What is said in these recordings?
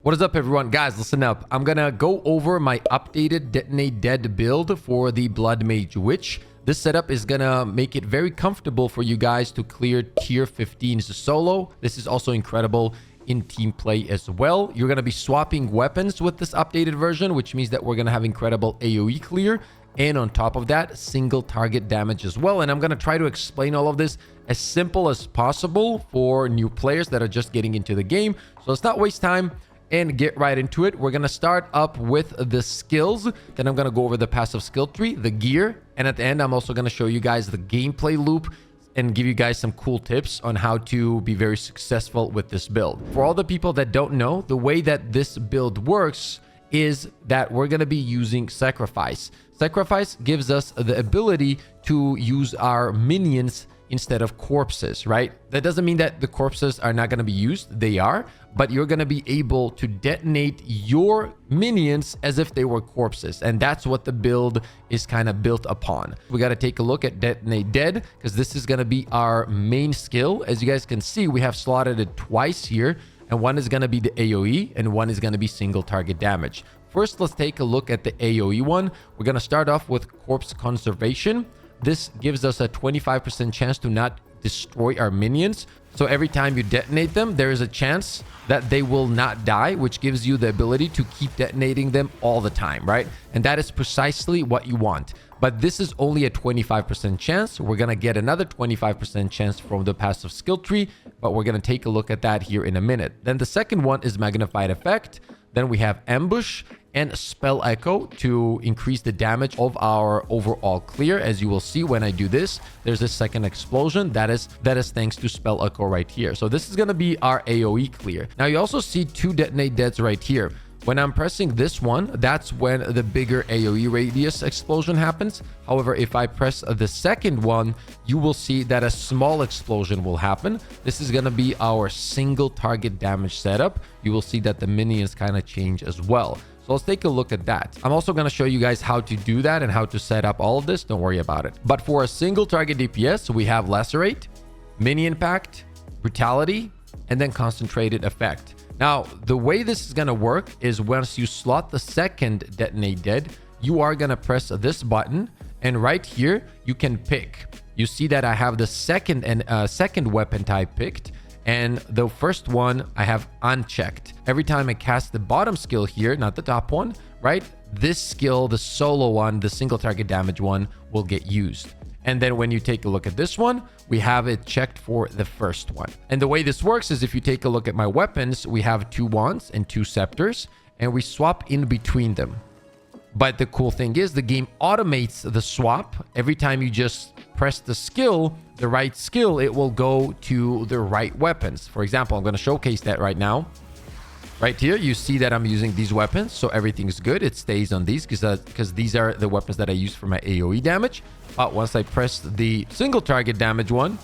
What is up, everyone? Guys, listen up. I'm gonna go over my updated Detonate Dead build for the Blood Mage Witch. This setup is gonna make it very comfortable for you guys to clear tier 15s solo. This is also incredible in team play as well. You're gonna be swapping weapons with this updated version, which means that we're gonna have incredible AoE clear, and on top of that, single target damage as well. And I'm gonna try to explain all of this as simple as possible for new players that are just getting into the game. So let's not waste time and get right into it. We're gonna start up with the skills, then I'm gonna go over the passive skill tree, the gear, and at the end I'm also gonna show you guys the gameplay loop and give you guys some cool tips on how to be very successful with this build. For all the people that don't know, the way that this build works is that we're going to be using sacrifice. Sacrifice gives us the ability to use our minions instead of corpses, right? That doesn't mean that the corpses are not going to be used. They are, but you're going to be able to detonate your minions as if they were corpses. And that's what the build is kind of built upon. We got to take a look at Detonate Dead because this is going to be our main skill. As you guys can see, we have slotted it twice here. And one is going to be the AoE and one is going to be single target damage. First, let's take a look at the AoE one. We're going to start off with Corpse Conservation. This gives us a 25% chance to not destroy our minions. So every time you detonate them, there is a chance that they will not die, which gives you the ability to keep detonating them all the time, right? And that is precisely what you want. But this is only a 25% chance. We're going to get another 25% chance from the passive skill tree, but we're going to take a look at that here in a minute. Then the second one is Magnified Effect. Then we have Ambush and Spell Echo to increase the damage of our overall clear. As you will see when I do this, there's a second explosion. That is thanks to Spell Echo right here. So this is going to be our AoE clear. Now you also see two Detonate Deads right here. When I'm pressing this one, that's when the bigger AoE radius explosion happens. However, if I press the second one, you will see that a small explosion will happen. This is going to be our single target damage setup. You will see that the minions kind of change as well. So let's take a look at that. I'm also going to show you guys how to do that and how to set up all of this. Don't worry about it. But for a single target DPS, we have Lacerate, Minion Pact, Brutality, and then Concentrated Effect. Now, the way this is going to work is once you slot the second Detonate Dead, you are going to press this button, and right here, you can pick. You see that I have the second weapon type picked, and the first one I have unchecked. Every time I cast the bottom skill here, not the top one, right? This skill, the solo one, the single target damage one, will get used. And then when you take a look at this one, we have it checked for the first one. And the way this works is if you take a look at my weapons, we have 2 wands and 2 scepters, and we swap in between them. But the cool thing is the game automates the swap. Every time you just press the skill, the right skill, it will go to the right weapons. For example, I'm going to showcase that right now. Right here, you see that I'm using these weapons, so everything's good. It stays on these because these are the weapons that I use for my AoE damage. But once I press the single target damage one,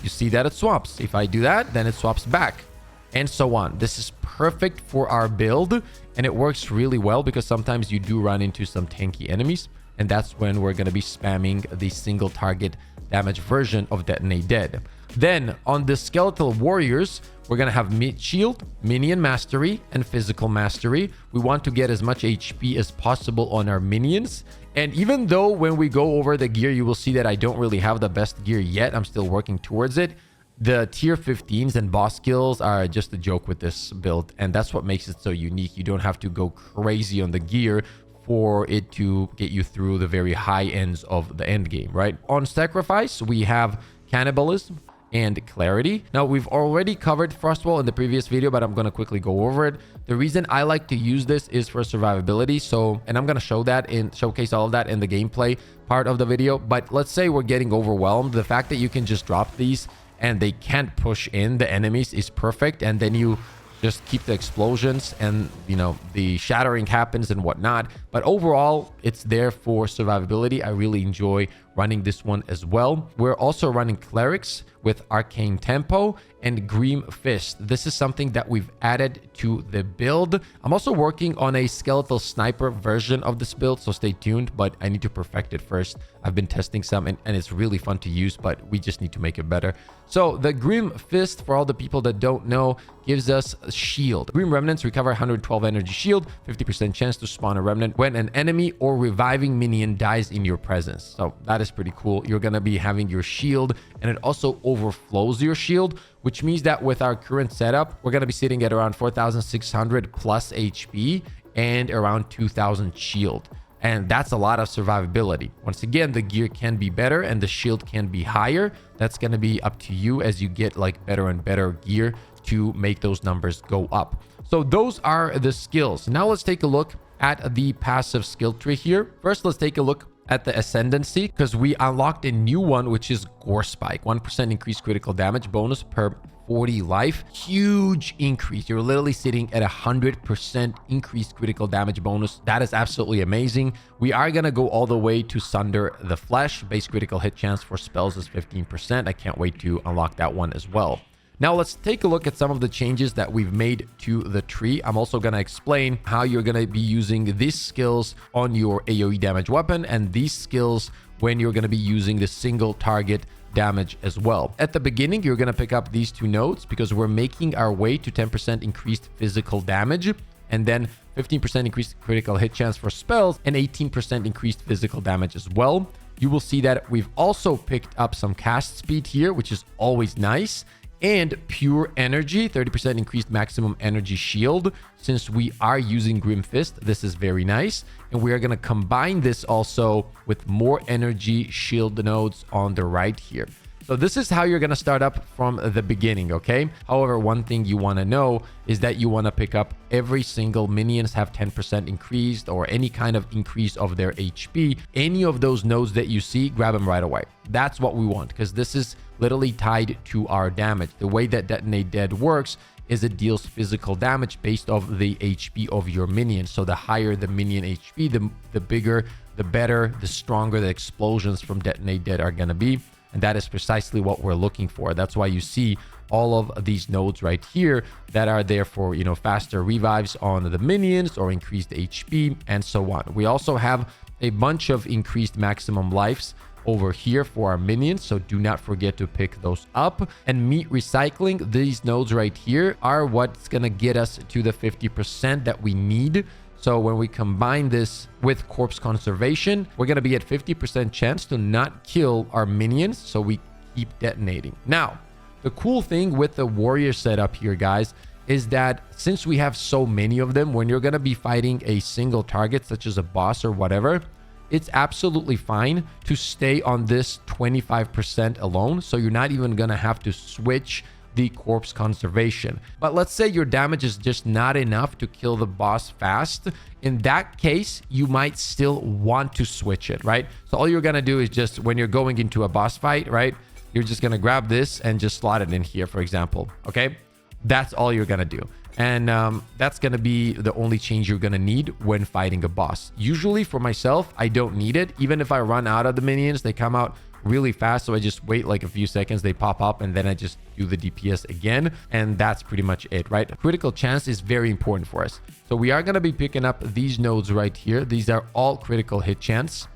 you see that it swaps. If I do that, then it swaps back, and so on. This is perfect for our build, and it works really well because sometimes you do run into some tanky enemies, and that's when we're going to be spamming the single target damage version of Detonate Dead. Then on the Skeletal Warriors, we're going to have Mid Shield, Minion Mastery, and Physical Mastery. We want to get as much HP as possible on our minions. And even though when we go over the gear, you will see that I don't really have the best gear yet. I'm still working towards it. The tier 15s and boss skills are just a joke with this build. And that's what makes it so unique. You don't have to go crazy on the gear for it to get you through the very high ends of the end game, right? On Sacrifice, we have Cannibalism and Clarity. Now, we've already covered Frostwall in the previous video, but I'm going to quickly go over it. The reason I like to use this is for survivability. And I'm going to showcase all of that in the gameplay part of the video. But let's say we're getting overwhelmed. The fact that you can just drop these and they can't push in the enemies is perfect. And then you just keep the explosions and, you know, the shattering happens and whatnot. But overall, it's there for survivability. I really enjoy running this one as well. We're also running Clerics, with Arcane Tempo and Grim Fist. This is something that we've added to the build. I'm also working on a Skeletal Sniper version of this build, so stay tuned, but I need to perfect it first. I've been testing some and it's really fun to use, but we just need to make it better. So the Grim Fist, for all the people that don't know, gives us a shield. Grim Remnants recover 112 energy shield, 50% chance to spawn a remnant when an enemy or reviving minion dies in your presence. So that is pretty cool. You're going to be having your shield, and it also overflows your shield, which means that with our current setup, we're going to be sitting at around 4,600 plus HP and around 2,000 shield. And that's a lot of survivability. Once again, the gear can be better and the shield can be higher. That's going to be up to you as you get like better and better gear to make those numbers go up. So those are the skills. Now let's take a look at the passive skill tree here. First, let's take a look at the ascendancy, because we unlocked a new one, which is Gore Spike. 1% increased critical damage bonus per 40 life. Huge increase. You're literally sitting at 100% increased critical damage bonus. That is absolutely amazing. We are going to go all the way to Sunder the Flesh. Base critical hit chance for spells is 15%. I can't wait to unlock that one as well. Now let's take a look at some of the changes that we've made to the tree. I'm also going to explain how you're going to be using these skills on your AoE damage weapon and these skills when you're going to be using the single target damage as well. At the beginning, you're going to pick up these two nodes because we're making our way to 10% increased physical damage, and then 15% increased critical hit chance for spells and 18% increased physical damage as well. You will see that we've also picked up some cast speed here, which is always nice. And pure energy, 30% increased maximum energy shield. Since we are using Grim Fist, this is very nice. And we are going to combine this also with more energy shield nodes on the right here. So this is how you're going to start up from the beginning, okay? However, one thing you want to know is that you want to pick up every single minions have 10% increased or any kind of increase of their HP. Any of those nodes that you see, grab them right away. That's what we want, because this is literally tied to our damage. The way that Detonate Dead works is it deals physical damage based off the HP of your minion. So the higher the minion HP, the bigger, the better, the stronger the explosions from Detonate Dead are going to be. And that is precisely what we're looking for. That's why you see all of these nodes right here that are there for, you know, faster revives on the minions or increased HP and so on. We also have a bunch of increased maximum lives over here for our minions, so do not forget to pick those up. And meat recycling, these nodes right here are what's gonna get us to the 50% that we need. So when we combine this with corpse conservation, we're going to be at 50% chance to not kill our minions. So we keep detonating. Now, the cool thing with the warrior setup here, guys, is that since we have so many of them, when you're going to be fighting a single target, such as a boss or whatever, it's absolutely fine to stay on this 25% alone. So you're not even going to have to switch the corpse conservation. But let's say your damage is just not enough to kill the boss fast. In that case, you might still want to switch it, right? So all you're gonna do is just, when you're going into a boss fight, right, you're just gonna grab this and just slot it in here, for example. Okay, that's all you're gonna do. And that's gonna be the only change you're gonna need when fighting a boss. Usually for myself, I don't need it. Even if I run out of the minions, they come out really fast, so I just wait like a few seconds, they pop up, and then I just do the DPS again, and that's pretty much it, right? Critical chance is very important for us, so we are going to be picking up these nodes right here. These are all critical hit chance,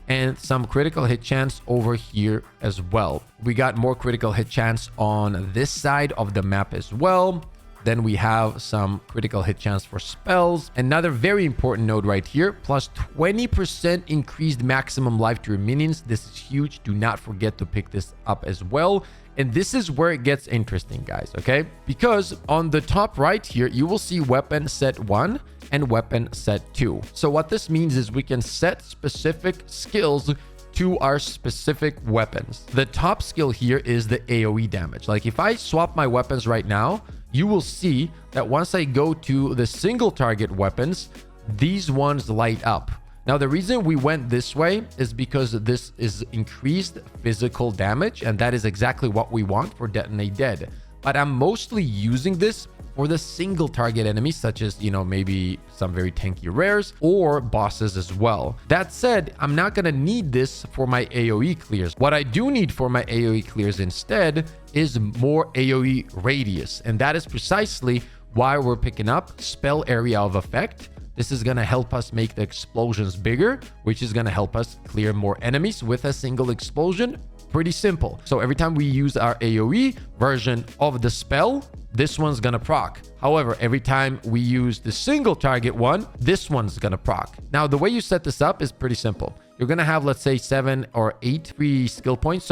and some critical hit chance over here as well. We got more critical hit chance on this side of the map as well. Then we have some critical hit chance for spells. Another very important node right here, plus 20% increased maximum life to your minions. This is huge. Do not forget to pick this up as well. And this is where it gets interesting, guys, okay? Because on the top right here, you will see weapon set 1 and weapon set 2. So what this means is we can set specific skills to our specific weapons. The top skill here is the AoE damage. Like if I swap my weapons right now, you will see that once I go to the single target weapons, these ones light up. Now, the reason we went this way is because this is increased physical damage, and that is exactly what we want for Detonate Dead. But I'm mostly using this for the single target enemies, such as, you know, maybe some very tanky rares or bosses as well. That said, I'm not going to need this for my AoE clears. What I do need for my AoE clears instead is more AoE radius. And that is precisely why we're picking up spell area of effect. This is going to help us make the explosions bigger, which is going to help us clear more enemies with a single explosion. Pretty simple. So every time we use our AoE version of the spell, this one's going to proc. However, every time we use the single target one, this one's going to proc. Now, the way you set this up is pretty simple. You're going to have, let's say, 7 or 8 free skill points,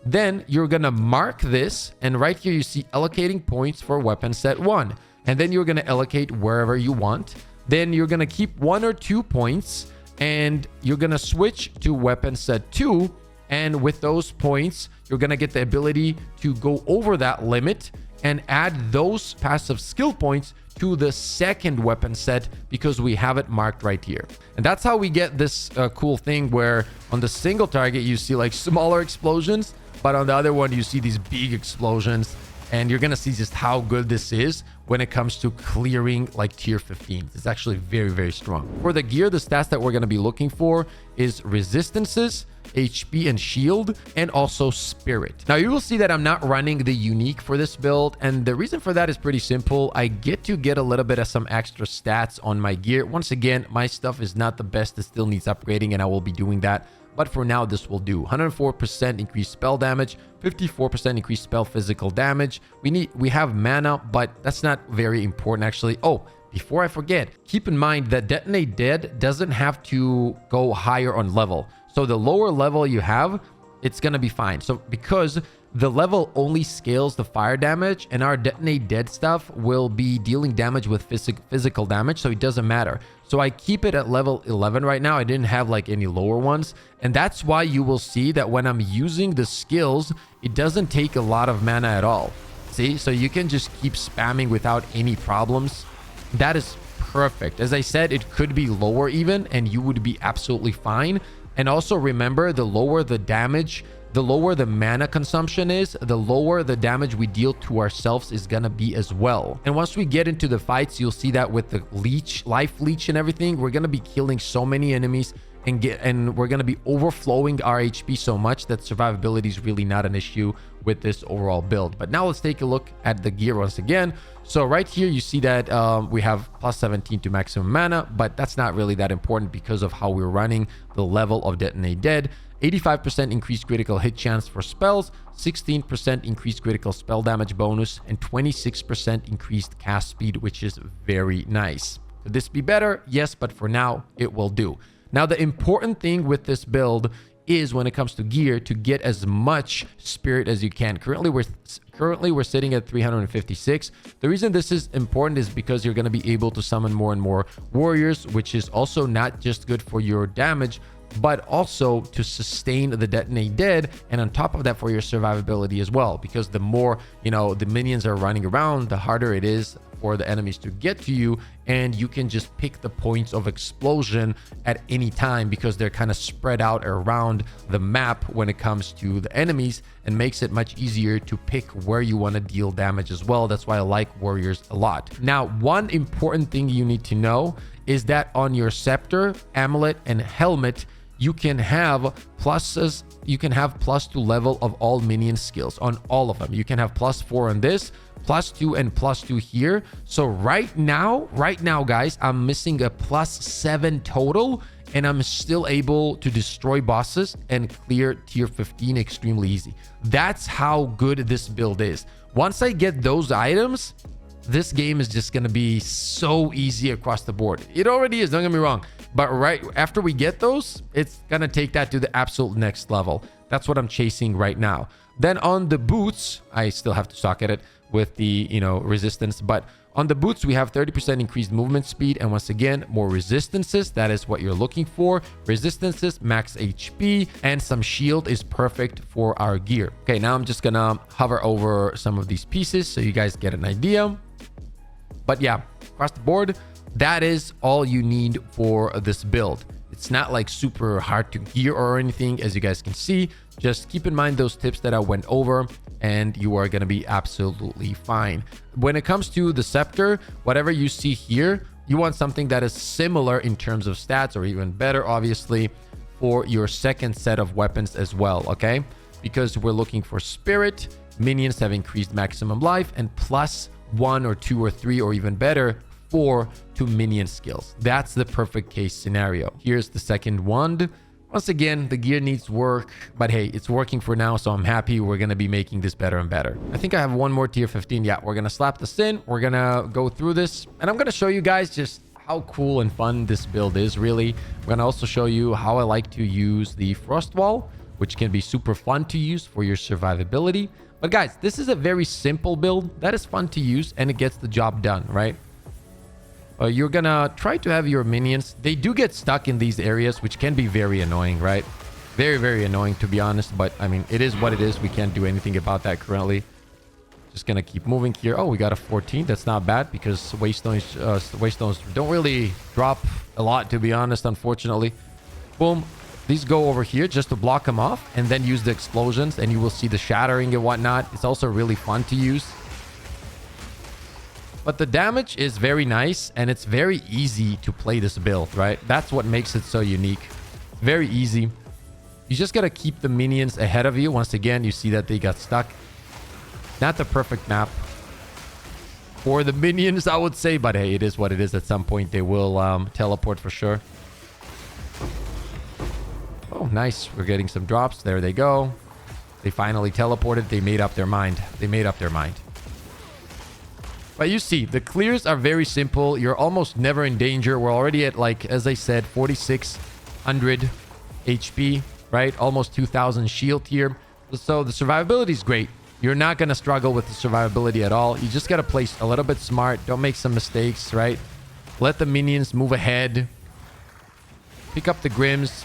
Then you're going to mark this, and right here you see allocating points for weapon set 1. And then you're going to allocate wherever you want. Then you're going to keep 1 or 2 points, and you're going to switch to weapon set 2. And with those points, you're going to get the ability to go over that limit and add those passive skill points to the second weapon set because we have it marked right here. And that's how we get this cool thing where on the single target, you see like smaller explosions, but on the other one, you see these big explosions. And you're going to see just how good this is when it comes to clearing like tier 15. It's actually very, very strong. For the gear, the stats that we're going to be looking for is resistances, HP and shield, and also spirit. Now you will see that I'm not running the unique for this build, and the reason for that is pretty simple. I get to get a little bit of some extra stats on my gear. Once again, my stuff is not the best. It still needs upgrading, and I will be doing that. But for now, this will do. 104% increased spell damage, 54% increased spell physical damage. We have mana, but that's not very important actually. Oh, before I forget, keep in mind that Detonate Dead doesn't have to go higher on level. So the lower level you have, it's going to be fine. So because the level only scales the fire damage, and our Detonate Dead stuff will be dealing damage with physical damage, so it doesn't matter. So I keep it at level 11 right now. I didn't have like any lower ones, and that's why you will see that when I'm using the skills, it doesn't take a lot of mana at all. See, so you can just keep spamming without any problems. That is perfect. As I said, it could be lower even, and you would be absolutely fine. And also remember, the lower the damage, the lower the mana consumption is, the lower the damage we deal to ourselves is gonna be as well. And once we get into the fights, you'll see that with the leech, life leech and everything, we're gonna be killing so many enemies and we're gonna be overflowing our HP so much that survivability is really not an issue with this overall build. But now let's take a look at the gear once again. So right here, you see that we have plus 17 to maximum mana, but that's not really that important because of how we're running the level of Detonate Dead. 85% increased critical hit chance for spells, 16% increased critical spell damage bonus, and 26% increased cast speed, which is very nice. Could this be better? Yes, but for now, it will do. Now, the important thing with this build is when it comes to gear to get as much spirit as you can. Currently we're sitting at 356. The reason this is important is because you're going to be able to summon more and more warriors, which is also not just good for your damage, but also to sustain the Detonate Dead, and on top of that for your survivability as well, because the more, you know, the minions are running around, the harder it is for the enemies to get to you, and you can just pick the points of explosion at any time because they're kind of spread out around the map when it comes to the enemies, and makes it much easier to pick where you want to deal damage as well. That's why I like warriors a lot. Now, one important thing you need to know is that on your scepter, amulet, and helmet, you can have pluses. You can have +2 level of all minion skills on all of them. You can have +4 on this, +2 and +2 here. So right now, guys, I'm missing a +7 total, and I'm still able to destroy bosses and clear tier 15 extremely easy. That's how good this build is. Once I get those items, this game is just going to be so easy across the board. It already is, don't get me wrong. But right after we get those, it's going to take that to the absolute next level. That's what I'm chasing right now. Then on the boots, I still have to socket it with the, you know, resistance. But on the boots, we have 30% increased movement speed. And once again, more resistances. That is what you're looking for. Resistances, max HP, and some shield is perfect for our gear. Okay, now I'm just going to hover over some of these pieces so you guys get an idea. But yeah, across the board, that is all you need for this build. It's not like super hard to gear or anything, as you guys can see. Just keep in mind those tips that I went over and you are going to be absolutely fine. When it comes to the scepter, whatever you see here, you want something that is similar in terms of stats, or even better, obviously, for your second set of weapons as well, okay? Because we're looking for spirit, minions have increased maximum life, and plus 1 or 2 or 3 or even better 4 to minion skills. That's the perfect case scenario. Here's the second wand. Once again, the gear needs work, but hey, it's working for now, so I'm happy. We're going to be making this better and better. I think I have one more tier 15. Yeah, we're going to slap this in. We're going to go through this, and I'm going to show you guys just how cool and fun this build is, really. I'm going to also show you how I like to use the Frost Wall, which can be super fun to use for your survivability. But guys, this is a very simple build that is fun to use, and it gets the job done, right? You're gonna try to have your minions. They do get stuck in these areas, which can be very annoying, right? Very, very annoying, to be honest. But I mean, it is what it is. We can't do anything about that currently. Just gonna keep moving here. Oh, we got a 14. That's not bad, because waystones don't really drop a lot, to be honest, unfortunately. Boom. These go over here just to block them off, and then use the explosions, and you will see the shattering and whatnot. It's also really fun to use. But the damage is very nice, and it's very easy to play this build, right? That's what makes it so unique. Very easy. You just got to keep the minions ahead of you. Once again, you see that they got stuck. Not the perfect map for the minions, I would say. But hey, it is what it is. At some point, they will teleport for sure. Oh, nice. We're getting some drops. There they go. They finally teleported. They made up their mind. They made up their mind. But you see, the clears are very simple. You're almost never in danger. We're already at, like, as I said, 4,600 HP, right? Almost 2,000 shield here. So the survivability is great. You're not going to struggle with the survivability at all. You just got to play a little bit smart. Don't make some mistakes, right? Let the minions move ahead. Pick up the Grims.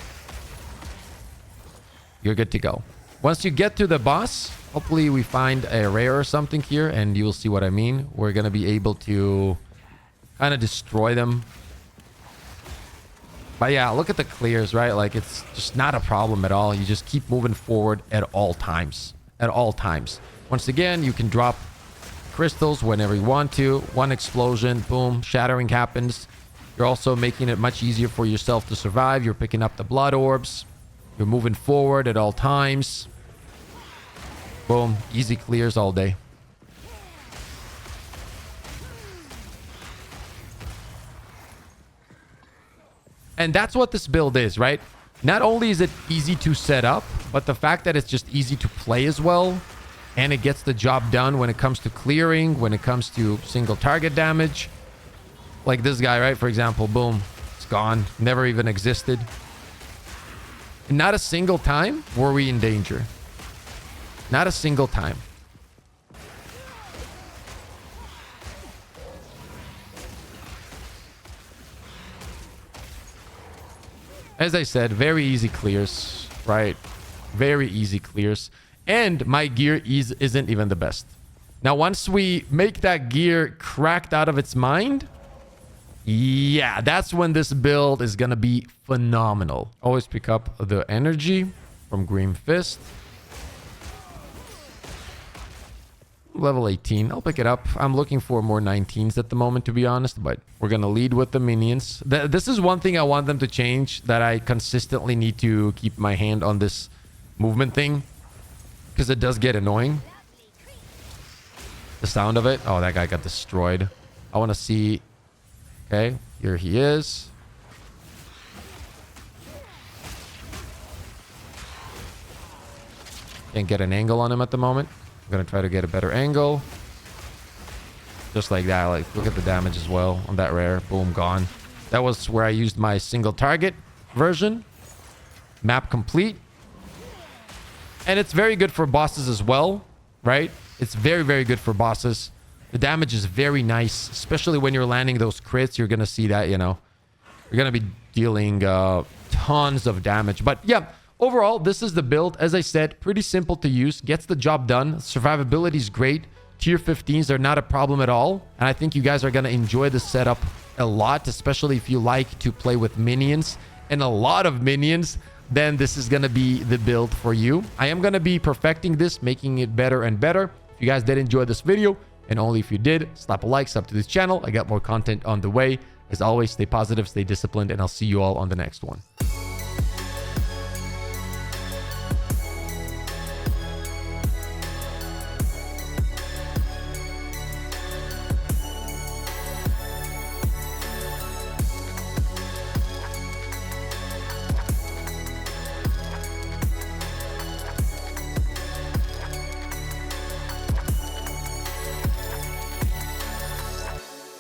You're good to go. Once you get to the boss, hopefully we find a rare or something here, and you will see what I mean. We're going to be able to kind of destroy them. But yeah, look at the clears, right? Like, it's just not a problem at all. You just keep moving forward at all times. At all times. Once again, you can drop crystals whenever you want to. One explosion, boom, shattering happens. You're also making it much easier for yourself to survive. You're picking up the blood orbs. You're moving forward at all times. Boom. Easy clears all day. And that's what this build is, right? Not only is it easy to set up, but the fact that it's just easy to play as well. And it gets the job done when it comes to clearing, when it comes to single target damage. Like this guy, right? For example, boom. It's gone. Never even existed. And not a single time were we in danger. Not a single time. As I said, very easy clears, right? Very easy clears. And my gear isn't even the best. Now, once we make that gear cracked out of its mind, yeah, that's when this build is going to be phenomenal. Always pick up the energy from Green Fist. Level 18. I'll pick it up. I'm looking for more 19s at the moment, to be honest, but we're going to lead with the minions. This is one thing I want them to change, that I consistently need to keep my hand on this movement thing, because it does get annoying. The sound of it. Oh, that guy got destroyed. I want to see. Okay, here he is. Can't get an angle on him at the moment. I'm gonna try to get a better angle. Just like that. Like, look at the damage as well on that rare. Boom, gone. That was where I used my single target version. Map complete. And it's very good for bosses as well, right? It's very, very good for bosses. The damage is very nice, especially when you're landing those crits. You're gonna see that, you know, you're gonna be dealing tons of damage. But yeah, overall, this is the build. As I said, pretty simple to use. Gets the job done. Survivability is great. Tier 15s are not a problem at all. And I think you guys are going to enjoy the setup a lot, especially if you like to play with minions and a lot of minions, then this is going to be the build for you. I am going to be perfecting this, making it better and better. If you guys did enjoy this video, and only if you did, slap a like, sub to this channel. I got more content on the way. As always, stay positive, stay disciplined, and I'll see you all on the next one.